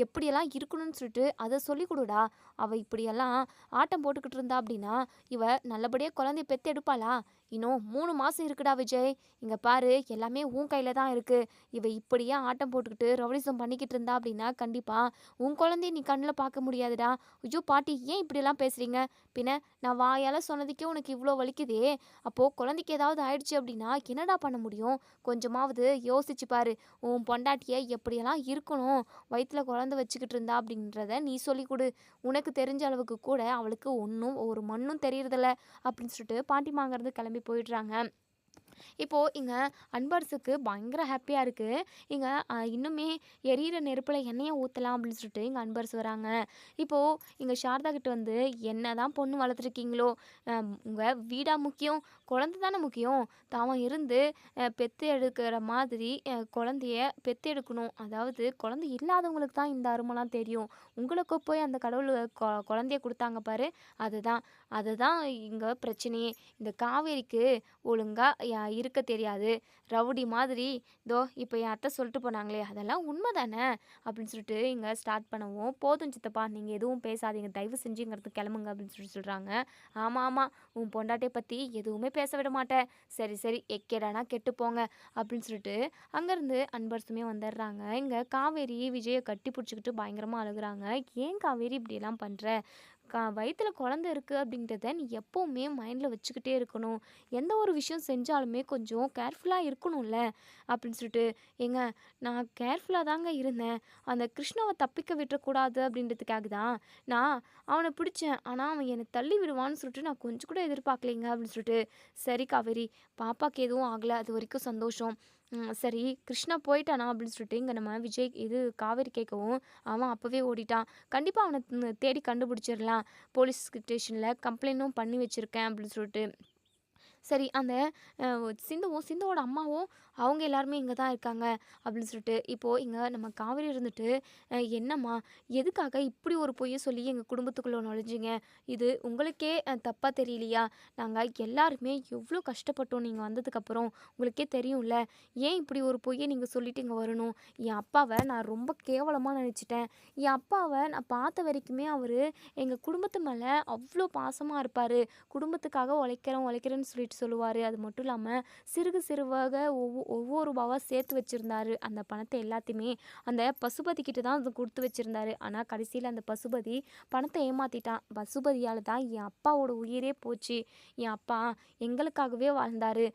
எப்படியெல்லாம் இருக்கணும்னு சொல்லிட்டு அதை சொல்லி கொடுடா. அவள் இப்படியெல்லாம் ஆட்டம் போட்டுக்கிட்டு இருந்தா அப்படின்னா இவ நல்லபடியாக குழந்தைய பெற்று எடுப்பாளா. இன்னும் 3 மாதம் இருக்குடா விஜய். இங்கே பாரு, எல்லாமே உன் கையில் தான் இருக்குது. இவ இப்படியே ஆட்டம் போட்டுக்கிட்டு ரவுடிசம் பண்ணிக்கிட்டு இருந்தா அப்படின்னா கண்டிப்பாக உன் குழந்தைய நீ கண்ணில் பார்க்க முடியாதுடா. ஐயோ பாட்டி, ஏன் இப்படியெல்லாம் பேசுகிறீங்க. பின்ன நான் வாயால் சொன்னதுக்கே உனக்கு இவ்வளோ வலிக்குதே. அப்போது குழந்தைக்கு ஏதாவது ஆயிடுச்சு அப்படின்னா என்னடா பண்ண முடியும். கொஞ்சமாவது யோசிச்சு பாரு. உன் பொண்டாட்டியை எப்படியெல்லாம் இருக்கணும், வயிற்றில் குழந்தை வச்சுக்கிட்டு இருந்தா அப்படின்றத நீ சொல்லி கொடு. உனக்கு தெரிஞ்ச அளவுக்கு கூட அவளுக்கு ஒன்றும் ஒரு மண்ணும் தெரியறதில்ல அப்படின்னு சொல்லிட்டு பாட்டிமாங்கிறது கிளம்பி போயிடுறாங்க. இப்போது இங்கே அன்பரசுக்கு பயங்கர ஹாப்பியாக இருக்குது. இங்கே இன்னுமே எரியிற நெருப்பில் எண்ணெயை ஊற்றலாம் அப்படின்னு சொல்லிட்டு இங்கே அன்பரசு வராங்க. இப்போது இங்கே சாரதா கிட்ட வந்து, என்ன தான் பொண்ணு வளர்த்துருக்கீங்களோ, உங்கள் வீடாக முக்கியம், குழந்தை தானே முக்கியம். தாவன் இருந்து பெற்று எடுக்கிற மாதிரி குழந்தைய பெற்று எடுக்கணும். அதாவது குழந்தை இல்லாதவங்களுக்கு தான் இந்த அருமெல்லாம் தெரியும். உங்களுக்கு போய் அந்த கடவுள் குழந்தைய கொடுத்தாங்க பாரு, அதுதான் இங்கே பிரச்சனையே. இந்த காவேரிக்கு ஒழுங்காக இருக்க தெரியாது. ரவுடி மாதிரி இப்போ என் அத்தை சொல்லிட்டு போனாங்களே அதெல்லாம் உண்மை தானே அப்படின்னு சொல்லிட்டு இங்கே ஸ்டார்ட் பண்ணவும், போதும் சித்தப்பா, நீங்கள் எதுவும் பேசாதீங்க, தயவு செஞ்சுங்கிறது கிளம்புங்க அப்படின்னு சொல்கிறாங்க. ஆமாம், உன் பொண்டாட்டியை பற்றி எதுவுமே பேச விட மாட்டேன். சரி எக்கேடானா கெட்டு போங்க அப்படின்னு சொல்லிட்டு அங்கேருந்து அன்பரசுமே வந்துடுறாங்க. இங்கே காவேரி விஜயை கட்டி பிடிச்சிக்கிட்டு பயங்கரமாக அழுகுறாங்க. ஏன் காவேரி இப்படியெல்லாம் பண்ணுற. வயிற்றில் குழந்தை இருக்குது அப்படின்றத நீ எப்போவுமே மைண்டில் வச்சுக்கிட்டே இருக்கணும். எந்த ஒரு விஷயம் செஞ்சாலுமே கொஞ்சம் கேர்ஃபுல்லாக இருக்கணும்ல அப்படின்னு சொல்லிட்டு. ஏங்க, நான் கேர்ஃபுல்லாக தாங்க இருந்தேன். அந்த கிருஷ்ணாவை தப்பிக்க விட்டுறக்கூடாது அப்படின்றதுக்காக தான் நான் அவனை பிடிச்சேன். ஆனால் அவன் என்னை தள்ளி விடுவான்னு சொல்லிட்டு நான் கொஞ்சம் கூட எதிர்பார்க்கலைங்க அப்படின்னு சொல்லிட்டு. சரி காவேரி, பாப்பாவுக்கு எதுவும் ஆகலை, அது வரைக்கும் சந்தோஷம். சரி, கிருஷ்ணா போயிட்டானா அப்படின்னு சொல்லிட்டு இங்கே நம்ம விஜய் காவேரி கேட்கவும், அவன் அப்போவே ஓடிட்டான். கண்டிப்பாக அவனை தேடி கண்டுபிடிச்சிடலாம். போலீஸ் ஸ்டேஷனில் கம்ப்ளைண்ட்டும் பண்ணி வச்சுருக்கேன் அப்படின்னு சொல்லிட்டு. சரி அந்த சிந்துவோட அம்மாவும் அவங்க எல்லாருமே இங்க தான் இருக்காங்க அப்படின்னு சொல்லிட்டு, இப்போ இங்க நம்ம காவேரி இருந்துட்டு, "என்னம்மா, எதுக்காக இப்படி ஒரு பொய்ய சொல்லி எங்க குடும்பத்துக்குள்ள நுழைஞ்சீங்க? இது உங்களுக்கே தப்பா தெரியலையா? நாங்க எல்லாருமே எவ்ளோ கஷ்டப்பட்டோம் நீங்க வந்ததுக்கப்புறம். உங்களுக்கே தெரியும்ல. ஏன் இப்படி ஒரு பொய்ய நீங்க சொல்லிட்டு இங்க வரணும்? என் அப்பாவ நான் ரொம்ப கேவலமா நெனச்சுட்டேன். என் அப்பாவ நான் பார்த்த வரைக்குமே அவரு எங்க குடும்பத்து மேல அவ்ளோ பாசமா இருப்பாரு. குடும்பத்துக்காக உழைக்கிறேன் உழைக்கிறேன்னு சொல்லிட்டு சொல்லுவாரு. அது மட்டும் இல்லாம சிறுக சிறுவாக ஒவ்வொரு ரூபாவா சேர்த்து வச்சிருந்தாரு. அந்த பணத்த எல்லாத்தையுமே அந்த பசுபதி கிட்ட தான் அது குடுத்து வச்சிருந்தாரு. ஆனா கடைசியில அந்த பசுபதி பணத்த ஏமாத்திட்டான். பசுபதியால தான் என் அப்பாவோட உயிரே போச்சு. என் அப்பா எங்களுக்காகவே வாழ்ந்தாரு.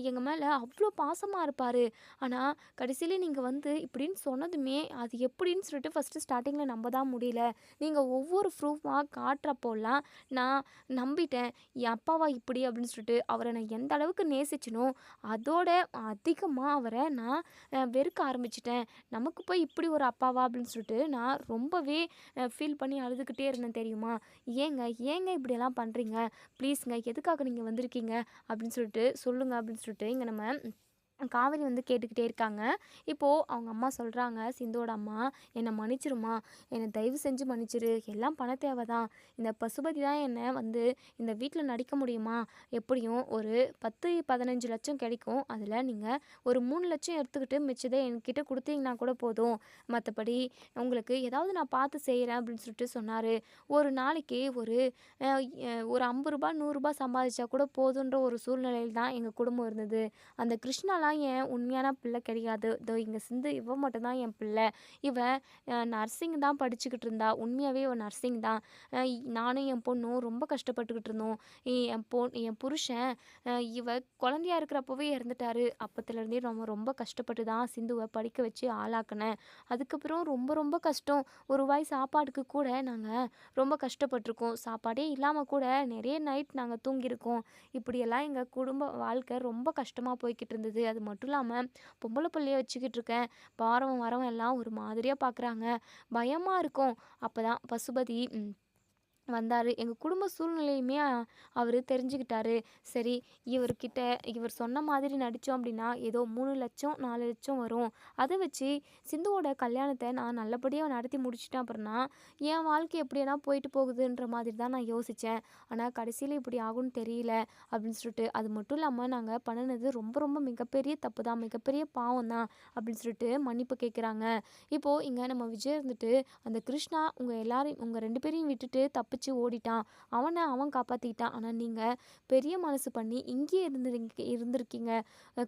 எங்க மேல அவ்ளோ பாசமா இருப்பாரு. ஆனா கடைசியில நீங்க வந்து இப்படின்னு சொன்னதுமே அது எப்படின்னு சொல்லிட்டு ஃபர்ஸ்ட்டு ஸ்டார்ட்டிங்ல நம்ப தான் முடியல. நீங்க ஒவ்வொரு ப்ரூஃபா காட்டுறப்போலாம் நான் நம்பிட்டேன். என் அப்பாவா இப்படி அப்படின்னு சொல்லிட்டு அவரை நான் எந்த அளவுக்கு நேசிச்சனோ அதோட அதிகமா அவரை நான் வெறுக்க ஆரம்பிச்சிட்டேன். நமக்கு போய் இப்படி ஒரு அப்பாவா அப்படின்னு சொல்லிட்டு நான் ரொம்பவே ஃபீல் பண்ணி அழுதுகிட்டே இருந்தேன் தெரியுமா? ஏங்க ஏங்க இப்படியெல்லாம் பண்ணுறீங்க? ப்ளீஸுங்க, எதுக்காக நீங்கள் வந்திருக்கீங்க அப்படின்னு சொல்லிட்டு சொல்லுங்க அப்படின்னு சொல்லிட்டு இங்கே நம்ம காவேரி வந்து கேட்டுக்கிட்டே இருக்காங்க. இப்போது அவங்க அம்மா சொல்கிறாங்க, சிந்துவோட அம்மா, "என்னை மன்னிச்சிருமா, என்னை தயவு செஞ்சு மன்னிச்சிரு. எல்லாம் பண தேவை தான். இந்த பசுபதி தான் என்னை வந்து இந்த வீட்டில் நடிக்க முடியுமா? எப்படியும் ஒரு 10, 15 லட்சம் கிடைக்கும். அதில் நீங்கள் ஒரு 3 லட்சம் எடுத்துக்கிட்டு மிச்சதை என்கிட்ட கொடுத்தீங்கன்னா கூட போதும். மற்றபடி உங்களுக்கு ஏதாவது நான் பார்த்து செய்கிறேன்" அப்படின்னு சொல்லிட்டு சொன்னார். ஒரு நாளைக்கு அ ஒரு ரூ. 50 ரூ. 100 சம்பாதிச்சா கூட போதுன்ற ஒரு சூழ்நிலையில் தான் எங்கள் குடும்பம் இருந்தது. அந்த கிருஷ்ணாலாம் என் உண்மையான பிள்ளை கிடையாது. இதோ இங்க சிந்து இவ மட்டும் தான் என் பிள்ளை. இவ நர்சிங் தான் படிச்சுக்கிட்டு இருந்தா. உண்மையாவே இவ நர்சிங் தான். நானும் என் பொண்ணும் ரொம்ப கஷ்டப்பட்டுக்கிட்டு இருந்தோம். என் புருஷன் இவ குழந்தையா இருக்கிறப்பவே இறந்துட்டாரு. அப்பத்துலேருந்தே நம்ம ரொம்ப கஷ்டப்பட்டு தான் சிந்துவ படிக்க வச்சு ஆளாக்குனேன். அதுக்கப்புறம் ரொம்ப ரொம்ப கஷ்டம். ஒரு வாய் சாப்பாட்டுக்கு கூட நாங்க ரொம்ப கஷ்டப்பட்டுருக்கோம். சாப்பாடே இல்லாம கூட நிறைய நைட் நாங்க தூங்கியிருக்கோம். இப்படியெல்லாம் எங்க குடும்ப வாழ்க்கை ரொம்ப கஷ்டமா போய்க்கிட்டு இருந்தது. அது மட்டும் இல்லாம பொம்பள புள்ளைய வச்சுக்கிட்டு இருக்கேன். போறவன் வரவன் எல்லாம் ஒரு மாதிரியா பார்க்குறாங்க. பயமா இருக்கும். அப்பதான் பசுபதி வந்தாரு. எங்க குடும்ப சூழ்நிலையுமே அவரு தெரிஞ்சுக்கிட்டாரு. சரி, இவர்கிட்ட இவர் சொன்ன மாதிரி நடிச்சோம் அப்படின்னா, ஏதோ 3,00,000 4,00,000 வரும். அத வச்சு சிந்துவோட கல்யாணத்த நான் நல்லபடியா நடத்தி முடிச்சுட்டேன் அப்படின்னா, என் வாழ்க்கை எப்படியேனா போயிட்டு போகுதுன்ற மாதிரி தான் நான் யோசிச்சேன். ஆனா கடைசியில இப்படி ஆகும்னு தெரியல அப்படின்னு சொல்லிட்டு, அது மட்டும் இல்லாம நாங்க பண்ணுனது ரொம்ப ரொம்ப மிகப்பெரிய தப்பு தான். மிகப்பெரிய பாவம் தான் அப்படின்னு சொல்லிட்டு மன்னிப்பு கேட்குறாங்க. இப்போ இங்க நம்ம விஜய் இருந்துட்டு, அந்த கிருஷ்ணா உங்க 2 பேரையும் விட்டுட்டு தப்பிச்சு ஓடிட்டான். அவன் காப்பாத்திக்கிட்டான். ஆனா நீங்க பெரிய மனசு பண்ணி இங்கேயே இருந்திருக்கீங்க.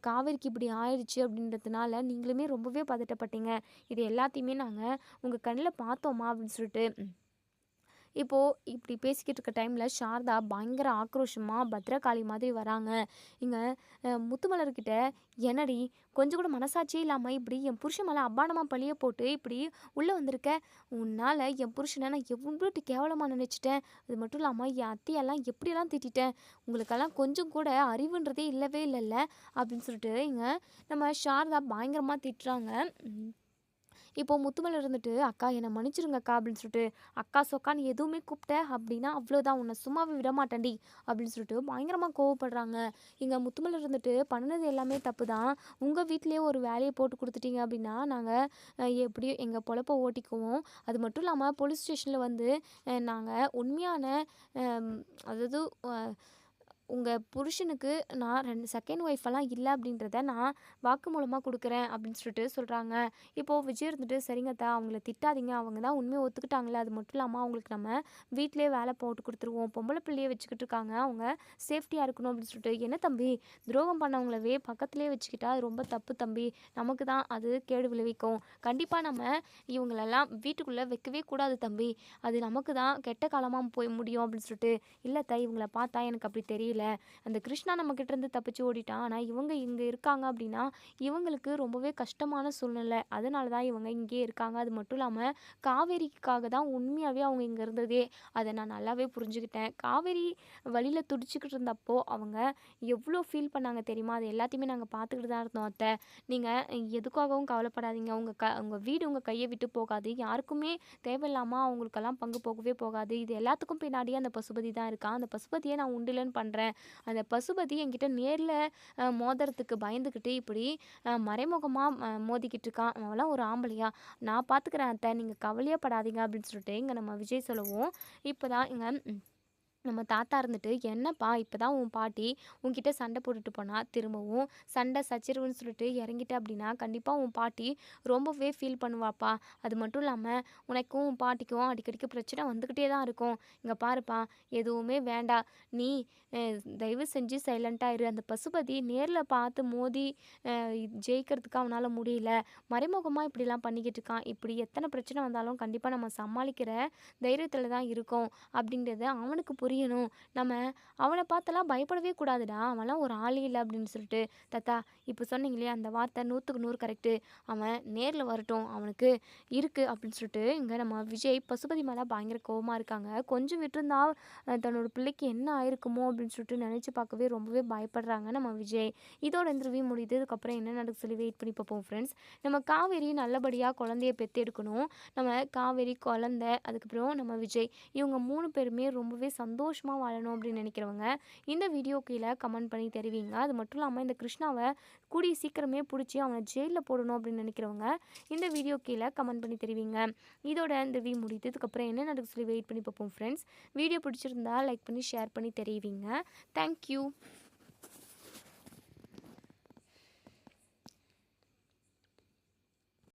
காவேரிக்கு இப்படி ஆயிடுச்சு அப்படின்றதுனால நீங்களுமே ரொம்பவே பதட்டப்பட்டீங்க. இது எல்லாத்தையுமே நாங்க உங்க கண்ல பார்த்தோம்மா அப்படின்னு சொல்லிட்டு இப்போ இப்படி பேசிக்கிட்டு இருக்க டைம்ல சாரதா பயங்கர ஆக்ரோஷமா பத்ரகாளி மாதிரி வராங்க. இங்க முத்துமலர்கிட்ட, "என்னடி, கொஞ்சம் கூட மனசாட்சியே இல்லாம இப்படி என் புருஷன் மேல அபாண்டமா பழிய போட்டு இப்படி உள்ள வந்திருக்க. உன்னால என் புருஷனை நான் எவ்வளோட்டு கேவலமா நினைச்சிட்டேன். அது மட்டும் இல்லாம என் அத்தையெல்லாம் எப்படியெல்லாம் திட்டிட்டேன். உங்களுக்கெல்லாம் கொஞ்சம் கூட அறிவுன்றதே இல்லவே இல்லைல்ல" அப்படின்னு சொல்லிட்டு இங்க நம்ம சாரதா பயங்கரமா திட்டுறாங்க. இப்போ முத்துமலர் இருந்துட்டு, "அக்கா என்னை மன்னிச்சிருங்க அக்கா" அப்படின்னு சொல்லிட்டு, "அக்கா சொக்கான்னு எதுவுமே கூப்பிட்ட அப்படின்னா அவ்வளோதான், உன்னை சும்மாவே விடமாட்டேன்டி" அப்படின்னு சொல்லிட்டு பயங்கரமா கோவப்படுறாங்க. இங்க முத்துமலர் இருந்துட்டு, "பண்ணுனது எல்லாமே தப்பு தான். உங்க வீட்லயே ஒரு வேலைய போட்டு குடுத்துட்டீங்க அப்படின்னா, நாங்க எப்படியும் எங்க பொழப்ப ஓட்டிக்குவோம். அது மட்டும் இல்லாம போலீஸ் ஸ்டேஷன்ல வந்து நாங்க உண்மையான அம் அதாவது உங்க புருஷனுக்கு நான் 2 ஒய்ஃபெல்லாம் இல்ல அப்படின்றத நான் வாக்குமூலமா குடுக்குறேன்" அப்படின்னு சொல்லிட்டு சொல்றாங்க. இப்போ விஜய் இருந்துட்டு, "சரிங்க அத்த, அவங்கள திட்டாதீங்க. அவங்க தான் உண்மைய ஒத்துக்கிட்டாங்கல்ல. அது மட்டும் இல்லாம அவங்களுக்கு நம்ம வீட்லயே வேலை போட்டு குடுத்துருவோம். பொம்பள பிள்ளைய வச்சுக்கிட்டு இருக்காங்க. அவங்க சேஃப்டியா இருக்கணும்" அப்படின்னு சொல்லிட்டு, "என்ன தம்பி, துரோகம் பண்ணவங்களவே பக்கத்திலேயே வச்சுக்கிட்டா அது ரொம்ப தப்பு தம்பி. நமக்கு தான் அது கேடு விளைவிக்கும். கண்டிப்பா நம்ம இவங்களெல்லாம் வீட்டுக்குள்ள வைக்கவே கூடாது தம்பி. அது நமக்கு தான் கெட்ட காலமா போய் முடியும்" அப்படின்னு சொல்லிட்டு, "இல்ல அத்த, இவங்கள பார்த்தா எனக்கு அப்படி தெரியல. அந்த கிருஷ்ணா நம்மகிட்ட இருந்து தப்பிச்சு ஓடிட்டான். ஆனா இவங்க இங்க இருக்காங்க அப்படின்னா, இவங்களுக்கு ரொம்பவே கஷ்டமான சூழ்நிலை. அதனால தான் இவங்க இங்கேயே இருக்காங்க. அது மட்டும் இல்லாம காவேரிக்காக தான் உண்மையாவே அவங்க இங்க இருந்ததே. அத நான் நல்லாவே புரிஞ்சுக்கிட்டேன். காவேரி வலியில துடிச்சுக்கிட்டு இருந்தப்போ அவங்க எவ்வளோ ஃபீல் பண்ணாங்க தெரியுமா? அது எல்லாத்தையுமே நாங்க பார்த்துக்கிட்டு தான் இருந்தோம் அத்த. நீங்க எதுக்காகவும் கவலைப்படாதீங்க. உங்க வீடு உங்க கைய விட்டு போகாது. யாருக்குமே தேவையில்லாம அவங்களுக்கெல்லாம் பங்கு போகவே போகாது. இது எல்லாத்துக்கும் பின்னாடி அந்த பசுபதி தான் இருக்கான். அந்த பசுபதிய நான் உண்டிலன்னு பண்றேன்" அந்த பசுபதி என்கிட்ட நேரில் மோதுறதுக்கு பயந்துக்கிட்டு இப்படி மறைமுகமாக மோதிக்கிட்டு இருக்கான். அவன்லாம் ஒரு ஆம்பளையா? நான் பார்த்துக்கிறேன் அத்தை, நீங்கள் கவலையே படாதீங்க அப்படின்னு சொல்லிட்டு இங்கே நம்ம விஜய் சொல்லவும், இப்போ தான் இங்கே நம்ம தாத்தா இருந்துட்டு, "என்னப்பா இப்போ தான் உன் பாட்டி உன்கிட்ட சண்டை போட்டுட்டு போனா, திரும்பவும் சண்டை சச்சரவுன்னு சொல்லிட்டு இறங்கிட்ட அப்படின்னா, கண்டிப்பாக உன் பாட்டி ரொம்பவே ஃபீல் பண்ணுவாப்பா. அது மட்டும் இல்லாமல் உனக்கும் உன் பாட்டிக்கும் அடிக்கடிக்கு பிரச்சனை வந்துக்கிட்டே தான் இருக்கும். இங்கே பாருப்பா, எதுவுமே வேண்டாம். நீ தயவு செஞ்சு சைலண்ட்டாக இரு. அந்த பசுபதி நேரில் பார்த்து மோதி ஜெயிக்கிறதுக்கு அவனால் முடியல. மறைமுகமாக இப்படிலாம் பண்ணிக்கிட்டு இருக்கான். இப்படி எத்தனை பிரச்சனை வந்தாலும் கண்டிப்பாக நம்ம சமாளிக்கிற தைரியத்தில் தான் இருக்கோம் அப்படிங்கிறது அவனுக்கு புரியணும். நம்ம அவனை பார்த்தெல்லாம் பயப்படவே கூடாதுடா. அவன்லாம் ஒரு ஆளே இல்ல அப்படின்னு சொல்லிட்டு, "தாத்தா இப்போ சொன்னீங்க இல்லையா அந்த வார்த்தை 100க்கு 100 கரெக்ட்டு. அவன் நேர்ல வரட்டும். அவனுக்கு இருக்கு" அப்படின்னு சொல்லிட்டு இங்க நம்ம விஜய் பசுபதி மேல பயங்கர கோவமா இருக்காங்க. கொஞ்சம் விட்டிருந்தா தன்னோட பிள்ளைக்கு என்ன ஆயிருக்குமோ அப்படின்னு சொல்லிட்டு நினைச்சு பார்க்கவே ரொம்பவே பயப்படுறாங்க நம்ம விஜய். இதோட இந்த ரிவ்யூ முடியுது. இதுக்கப்புறம் என்ன நடக்குது சொல்லி வெயிட் பண்ணி பார்ப்போம் ஃப்ரெண்ட்ஸ். நம்ம காவேரி நல்லபடியா குழந்தைய பெத்தெடுக்கணும். நம்ம காவேரி, குழந்தை, அதுக்கப்புறம் நம்ம விஜய் இவங்க 3 பேருமே ரொம்பவே சந்தோஷமா வாழணும் அப்படின்னு நினைக்கிறவங்க இந்த வீடியோ கீழே கமெண்ட் பண்ணி தெரிவிங்க. அது மட்டும் இல்லாமல் இந்த கிருஷ்ணாவை கூடிய சீக்கிரமே பிடிச்சி அவனை ஜெயிலில் போடணும் அப்படின்னு நினைக்கிறவங்க இந்த வீடியோ கீழே கமெண்ட் பண்ணி தெரிவிங்க. இதோட இந்த வீடியோ முடியுது. இதுக்கப்புறம் என்ன நடக்குது சொல்லி வெயிட் பண்ணி பார்ப்போம் ஃப்ரெண்ட்ஸ். வீடியோ பிடிச்சிருந்தா லைக் பண்ணி ஷேர் பண்ணி தெரிவிங்க. தேங்க்யூ.